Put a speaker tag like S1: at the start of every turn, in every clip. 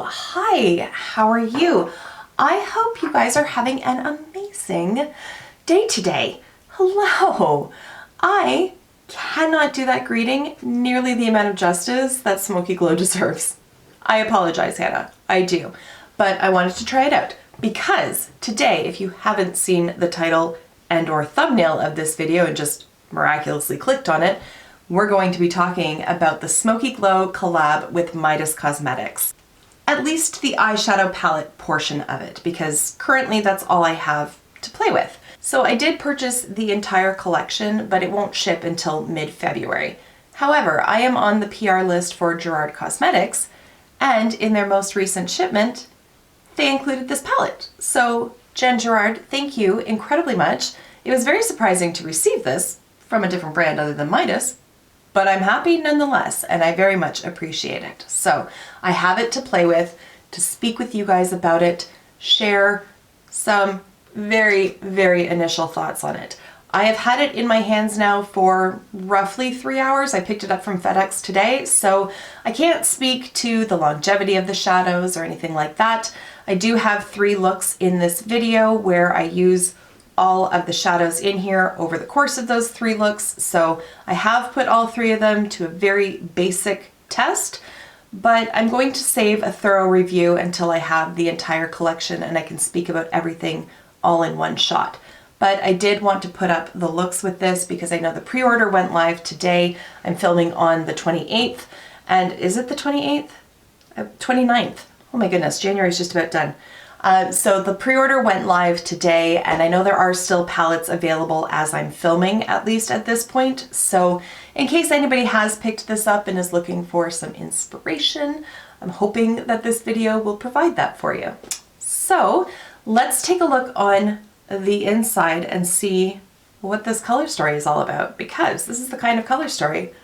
S1: Hi, how are you? I hope you guys are having an amazing day today. Hello. I cannot do that greeting nearly the amount of justice that Smoky Glow deserves. I apologize, Hannah. I do. But I wanted to try it out because today, if you haven't seen the title and/or thumbnail of this video and just miraculously clicked on it, we're going to be talking about the Smoky Glow collab with Midas Cosmetics. At least the eyeshadow palette portion of it, because currently that's all I have to play with. So I did purchase the entire collection, but it won't ship until mid-February. However, I am on the PR list for Gerard Cosmetics, and in their most recent shipment, they included this palette. So Jen Gerard, thank you incredibly much. It was very surprising to receive this from a different brand other than Midas, but I'm happy nonetheless, and I very much appreciate it. So I have it to play with, to speak with you guys about it, share some very, very initial thoughts on it. I have had it in my hands now for roughly 3 hours. I picked it up from FedEx today, so I can't speak to the longevity of the shadows or anything like that. I do have 3 looks in this video where I use all of the shadows in here over the course of those 3 looks. So I have put all 3 of them to a very basic test, but I'm going to save a thorough review until I have the entire collection and I can speak about everything all in one shot. But I did want to put up the looks with this because I know the pre-order went live today. I'm filming on the 28th, and is it the 28th? 29th. Oh my goodness, January's just about done. So the pre-order went live today, and I know there are still palettes available as I'm filming, at least at this point. So in case anybody has picked this up and is looking for some inspiration, I'm hoping that this video will provide that for you. So let's take a look on the inside and see what this color story is all about, because this is the kind of color story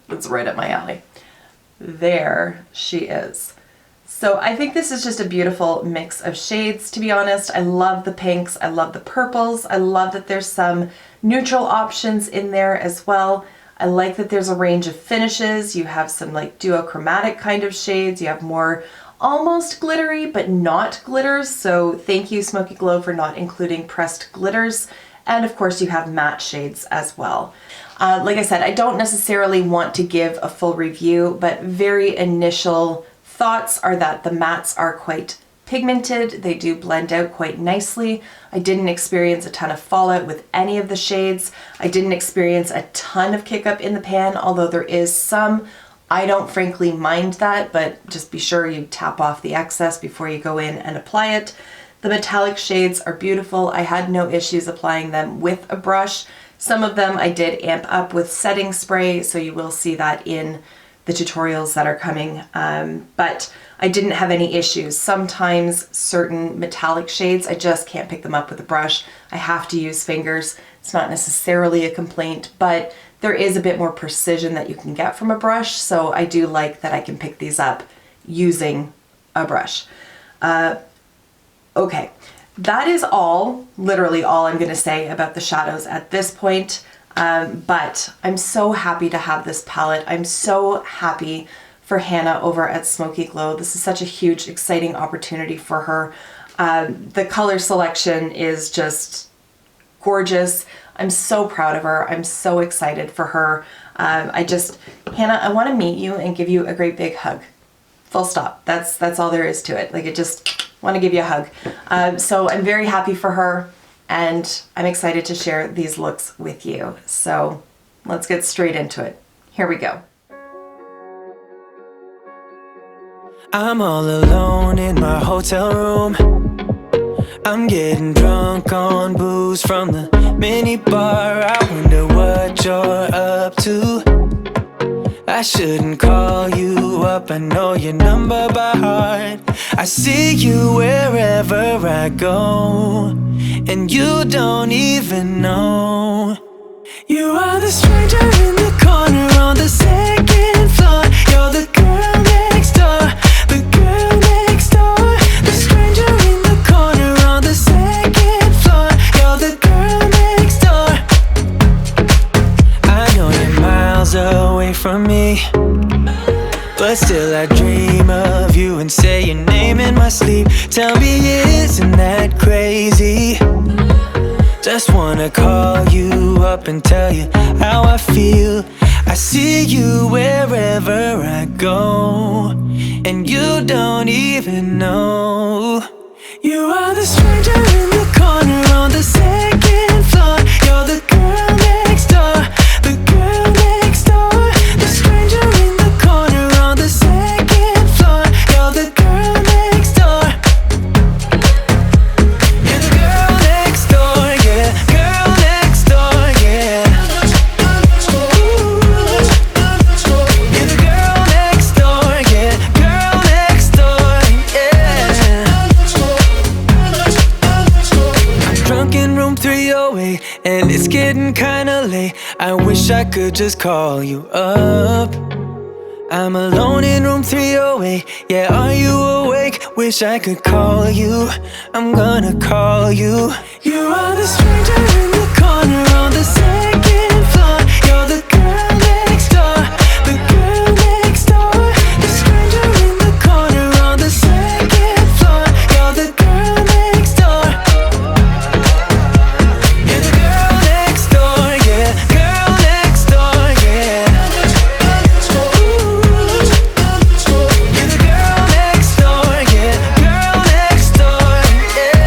S1: that's right up my alley. There she is. So I think this is just a beautiful mix of shades, to be honest. I love the pinks, I love the purples, I love that there's some neutral options in there as well. I like that there's a range of finishes. You have some like duochromatic kind of shades, you have more almost glittery but not glitters, so thank you Smoky Glow for not including pressed glitters. And of course you have matte shades as well. Like I said, I don't necessarily want to give a full review, but very initial thoughts are that the mattes are quite pigmented. They do blend out quite nicely. I didn't experience a ton of fallout with any of the shades. I didn't experience a ton of kick up in the pan, although there is some. I don't frankly mind that, but just be sure you tap off the excess before you go in and apply it. The metallic shades are beautiful. I had no issues applying them with a brush. Some of them I did amp up with setting spray, so you will see that in the tutorials that are coming, but I didn't have any issues. Sometimes certain metallic shades, I just can't pick them up with a brush. I have to use fingers. It's not necessarily a complaint, but there is a bit more precision that you can get from a brush, so I do like that I can pick these up using a brush. Okay, that is all, literally all I'm gonna say about the shadows at this point. But I'm so happy to have this palette. I'm so happy for Hannah over at Smoky Glow. This is such a huge, exciting opportunity for her. The color selection is just gorgeous. I'm so proud of her. I'm so excited for her. Hannah, I want to meet you and give you a great big hug. Full stop. That's all there is to it. Like, I just want to give you a hug. So I'm very happy for her. And I'm excited to share these looks with you. So let's get straight into it. Here we go.
S2: I'm all alone in my hotel room. I'm getting drunk on booze from the mini bar. I wonder what you're up to. I shouldn't call you up, I know your number by heart. I see you wherever I go, and you don't even know. You are the stranger in the corner on the second floor. You're the girl next door, the girl next door. The stranger in the corner on the second floor. You're the girl next door. I know you're miles away from me, but still I dream of you and say your Tell me, isn't that crazy? Just wanna call you up and tell you how I feel. I see you wherever I go, and you don't even know. You are the stranger in the corner on the second floor. You're the girl next door, the girl next door. The stranger in the corner on the second floor. You're the girl next door. You're the girl next door, yeah. Girl next door, yeah. You're the girl next door, yeah. Girl next door, yeah. I'm drunk in room 308, and it's getting kinda late. I wish I could just call you up. I'm alone in room 308. Yeah, are you awake? Wish I could call you. I'm gonna call you. You are the stranger in the corner on the second floor. You're the girl next door, the girl next door. The stranger in the corner on the second floor. You're the girl next door. You're the girl next door, yeah. Girl next door, yeah. You're the girl next door, yeah. Girl next door, yeah.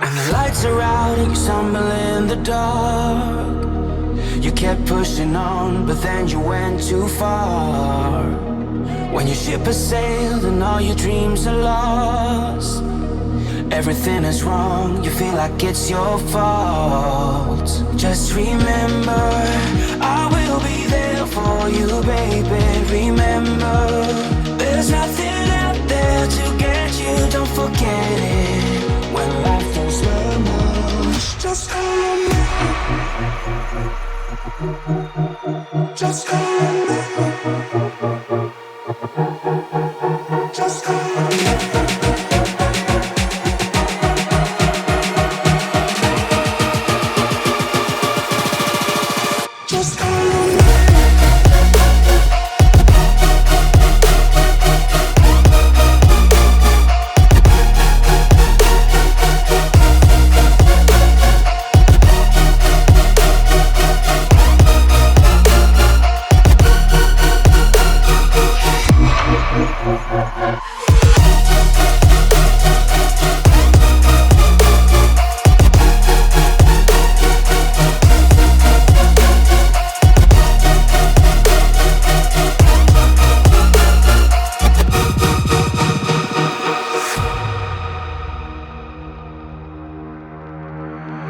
S3: When the lights are out and you stumble in the dark, you kept pushing on, but then you went too far. When your ship has sailed and all your dreams are lost, everything is wrong, you feel like it's your fault. Just remember, I will be there for you, baby. Remember, there's nothing out there to get you, don't forget it. When life throws lemons, just call on me. Just call on me. Just call on me. Just call on me.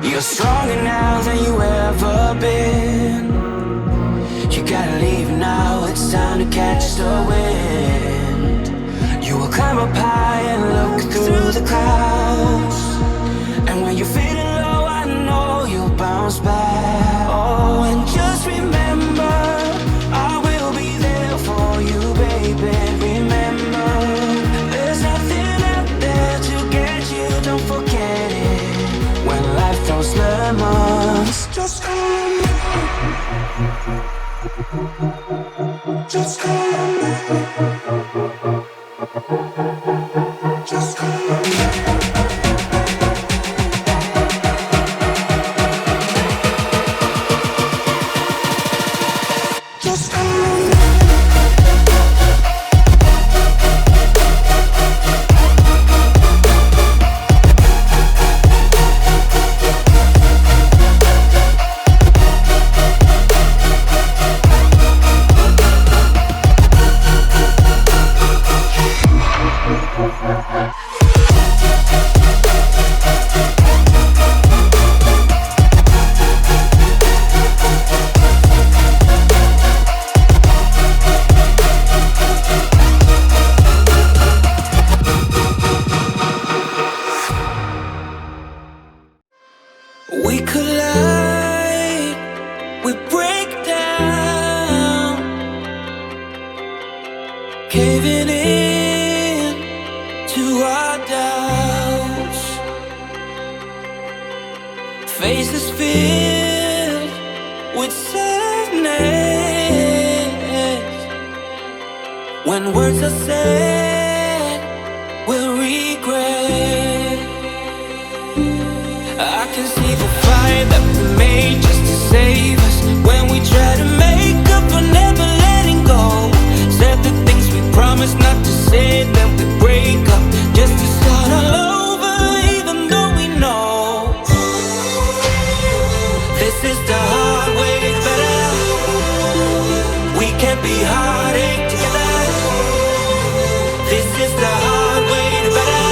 S3: You're stronger now than you ever been. You gotta leave now, it's time to catch the wind. You will climb up high and look through the clouds, and when you're feeling low, I know you'll bounce back. Oh, and just remember, I will be there for you, baby. Remember, there's nothing out there to get you, don't forget it. When life throws lemons, just call on me. Just call on me. Just call on me. Just call on me. We collide, we break down, caving in to our doubts. Faces filled with sadness, When words are said, we'll regret. I can see the fire that we made just to save us. When we try to make up for never letting go. Said the things we promised not to say, then we break up just to start all over, even though we know this is the hard way better. We can't be heartache together. This is the hard way to better.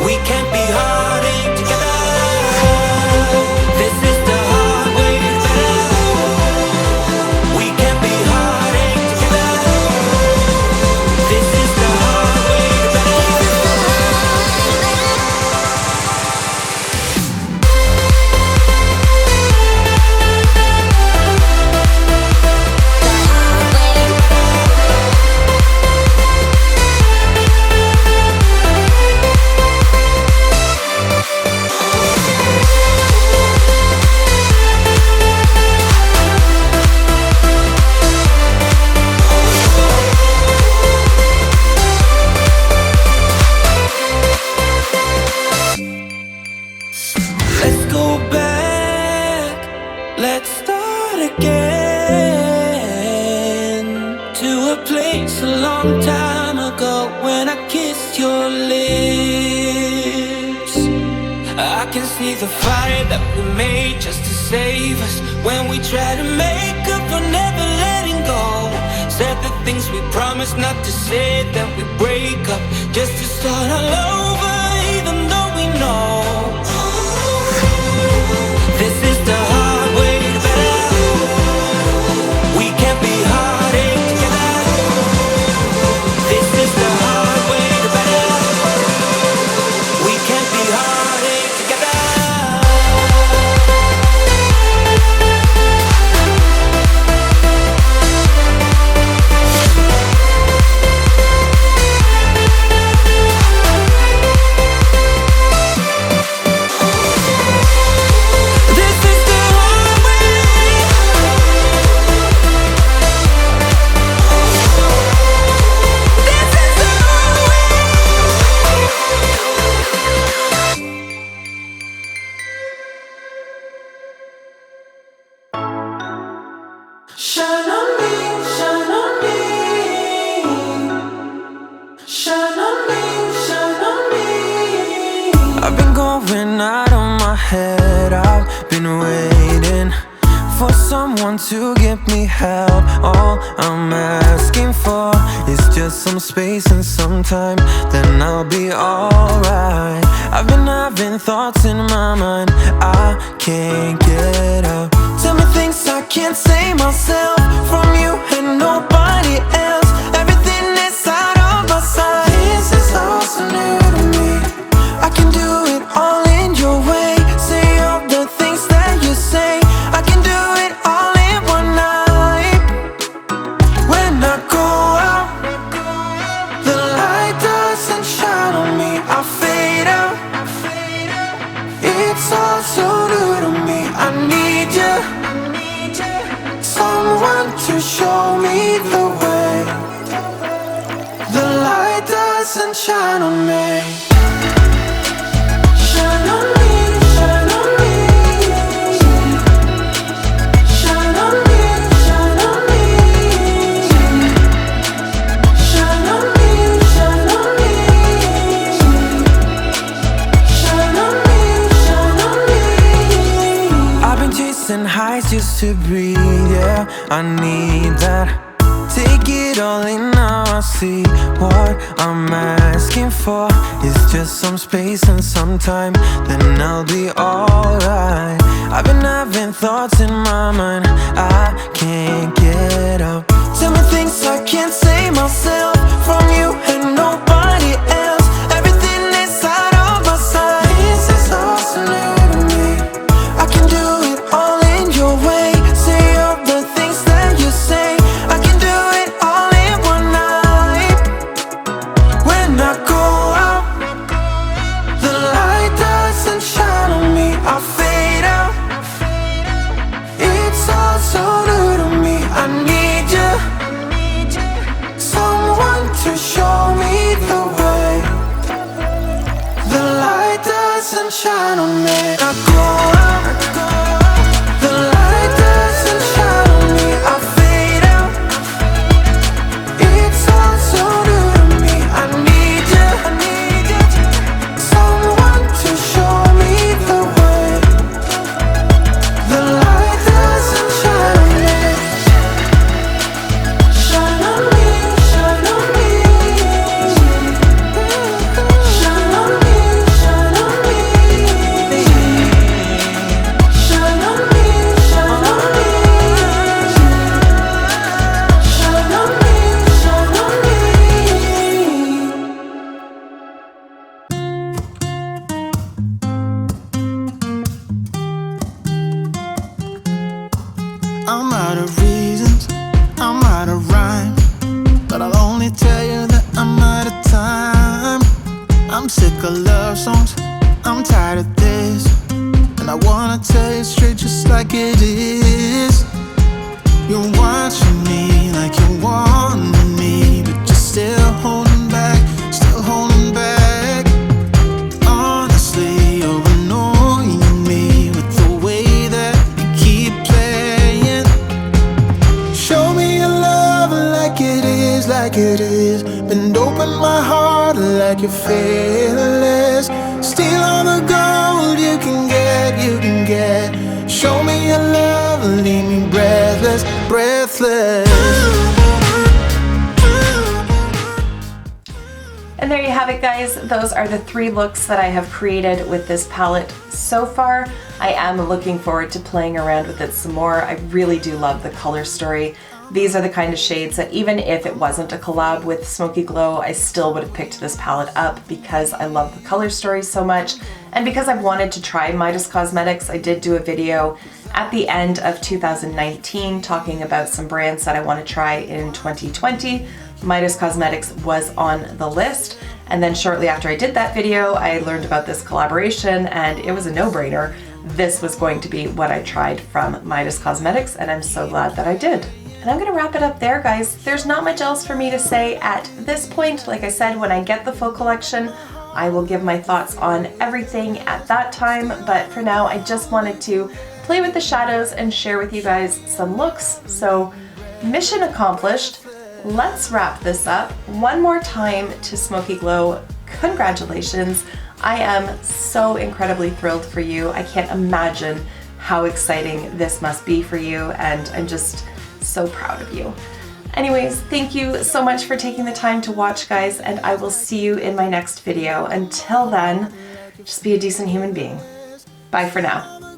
S3: We can't be heartache together. This is the hard way to better. We can't be heartache together. This is the hard way to better. Let's go back, let's start again. To a place a long time ago when I kissed your lips. I can see the fire that we made just to save us. When we try to make up for never letting go. Said the things we promised not to say, then we break up just to start all over, even though we know this is the hard way to better. We can't be heartache together. This is the hard way to better. We can't be heartache together.
S2: Shine on me, shine on me. Shine on me, shine on me. I've been going out of my head. I've been waiting for someone to give me help. All I'm asking for is just some space and some time, then I'll be alright. I've been having thoughts in my mind I can't get out. Tell me things I can't say myself from you and nobody else. Everything is out of my sight. This is all so new to me. I can do it all in your way. Say all the things that you say. I can do it all in one night. When I go out, the light doesn't shine on me. I fade out. It's all so new to me. I need you, someone to show me the way. The light doesn't shine on me. Shine on me, shine on me. Shine on me, shine on me. Shine on me, shine on me. Shine on me, shine on me. I've been chasing highs just to breathe, yeah, I need that. Take it all in now, I see what I'm asking for is just some space and some time, then I'll be alright. I've been having thoughts in my mind I can't get out. Tell me things I can't say myself from you and nobody else. Everything is out of my sight. This is all so new to me. I can do it all in your way. Say all the things that you say. I can do it all in one night. When I go out, the light doesn't shine on me. I fade out. It's all so new to me. I need you,
S3: shine on me. I go out, the light doesn't shine on me. I fade out, it's all so new to me. I need you, someone to show me the way. The light doesn't shine on me. Shine on me, shine on me. Shine on me, shine on me. Shine on me, shine on me. Shine on me, shine on me. I'm out of reasons, I'm out of rhyme, but I'll only tell you that I'm out of time. I'm sick of love songs, I'm tired of this, and I wanna tell you straight just like it is. You're watching me like you want me, but you're still holding back, still holding back. Honestly, you're annoying me with the way that you keep playing. Show me your love like it is, like it is. Bend open my heart like you're fearless. Steal all the gold you can get, you can get. Show me your love, leave me breathless, breathless.
S1: And there you have it, guys. Those are the 3 looks that I have created with this palette so far. I am looking forward to playing around with it some more. I really do love the color story. These are the kind of shades that even if it wasn't a collab with Smokey Glow, I still would have picked this palette up because I love the color story so much. And because I've wanted to try Midas Cosmetics, I did do a video at the end of 2019 talking about some brands that I want to try in 2020. Midas Cosmetics was on the list, and then shortly after I did that video, I learned about this collaboration and it was a no-brainer. This was going to be what I tried from Midas Cosmetics, and I'm so glad that I did. And I'm gonna wrap it up there, guys. There's not much else for me to say at this point. Like I said, when I get the full collection, I will give my thoughts on everything at that time, but for now, I just wanted to play with the shadows and share with you guys some looks. So, mission accomplished. Let's wrap this up. One more time to Smokey Glow, congratulations. I am so incredibly thrilled for you. I can't imagine how exciting this must be for you, and I'm just so proud of you. Anyways, thank you so much for taking the time to watch, guys, and I will see you in my next video. Until then, just be a decent human being. Bye for now.